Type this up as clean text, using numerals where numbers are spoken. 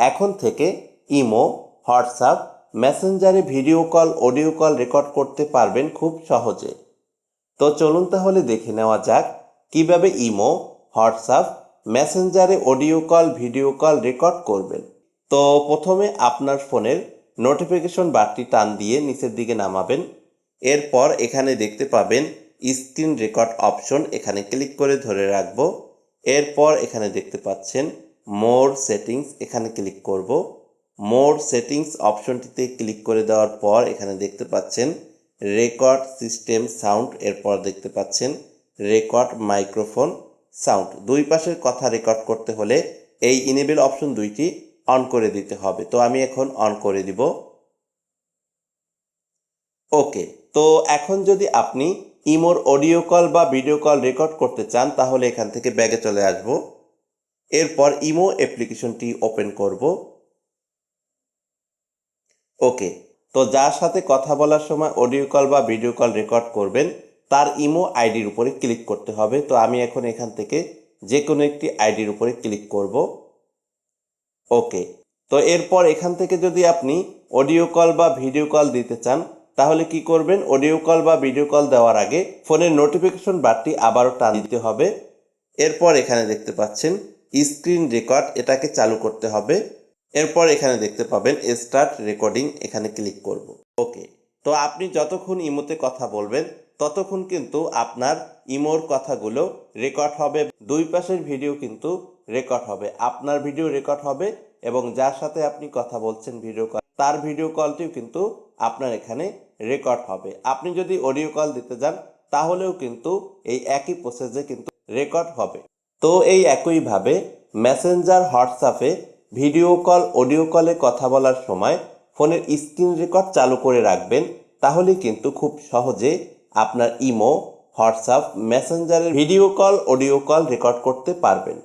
এখন থেকে imo, WhatsApp, মেসেঞ্জারে video call, audio call record করতে পারবেন খুব সহজে। তো চলুন তাহলে দেখে নেওয়া যাক কিভাবে ইমো, হোয়াটসঅ্যাপ, মেসেঞ্জারে audio call, video call record করবেন। তো প্রথমে আপনার ফোনের নোটিফিকেশন বারটি টান দিয়ে নিচের দিকে নামাবেন। এরপর এখানে দেখতে পাবেন স্ক্রিন রেকর্ড অপশন, এখানে ক্লিক করে ধরে রাখবো। এরপর এখানে দেখতে পাচ্ছেন মোর সেটিংস, এখানে ক্লিক করব। মোর সেটিংস অপশনটিতে ক্লিক করে দেওয়ার পর এখানে দেখতে পাচ্ছেন রেকর্ড সিস্টেম সাউন্ড, এরপর দেখতে পাচ্ছেন রেকর্ড মাইক্রোফোন সাউন্ড। দুই পাশের কথা রেকর্ড করতে হলে এই ইনেবল অপশন দুইটি অন করে দিতে হবে। তো আমি এখন অন করে দিব। ওকে, তো এখন যদি আপনি ইমোর অডিও কল বা ভিডিও কল রেকর্ড করতে চান তাহলে এখান থেকে ব্যাগে চলে আসব। এরপর ইমো অ্যাপ্লিকেশনটি ওপেন করব। ওকে, তো যার সাথে কথা বলার সময় অডিও কল বা ভিডিও কল রেকর্ড করবেন তার ইমো আইডির উপরে ক্লিক করতে হবে। তো আমি এখন এখান থেকে যে কোনো একটি আইডির উপরে ক্লিক করব। ওকে, তো এরপর এখান থেকে যদি আপনি অডিও কল বা ভিডিও কল দিতে চান তাহলে কি করবেন, অডিও কল বা ভিডিও কল দেওয়ার আগে ফোনের নোটিফিকেশন বারটি আবারও টান দিতে হবে। এরপর এখানে দেখতে পাচ্ছেন স্ক্রিন রেকর্ড, এটাকে চালু করতে হবে। এরপর এখানে দেখতে পাবেন স্টার্ট রেকর্ডিং, এখানে ক্লিক করব। ওকে, তো আপনি যতক্ষণ ইমোতে কথা বলবেন ততক্ষণ কিন্তু আপনার ইমোর কথাগুলো রেকর্ড হবে। দুই পাশের ভিডিও কিন্তু রেকর্ড হবে, আপনার ভিডিও রেকর্ড হবে এবং যার সাথে আপনি কথা বলছেন ভিডিও কল, তার ভিডিও কলটিও কিন্তু আপনার এখানে রেকর্ড হবে। আপনি যদি অডিও কল দিতে যান তাহলেও কিন্তু এই একই প্রসেসে কিন্তু রেকর্ড হবে। তো এই একইভাবে মেসেঞ্জার, হোয়াটসঅ্যাপে ভিডিও কল, অডিও কলে কথা বলার সময় ফোনের স্ক্রিন রেকর্ড চালু করে রাখবেন, তাহলে কিন্তু খুব সহজে আপনার ইমো, হোয়াটসঅ্যাপ, মেসেঞ্জারের video call, audio call record করতে পারবেন।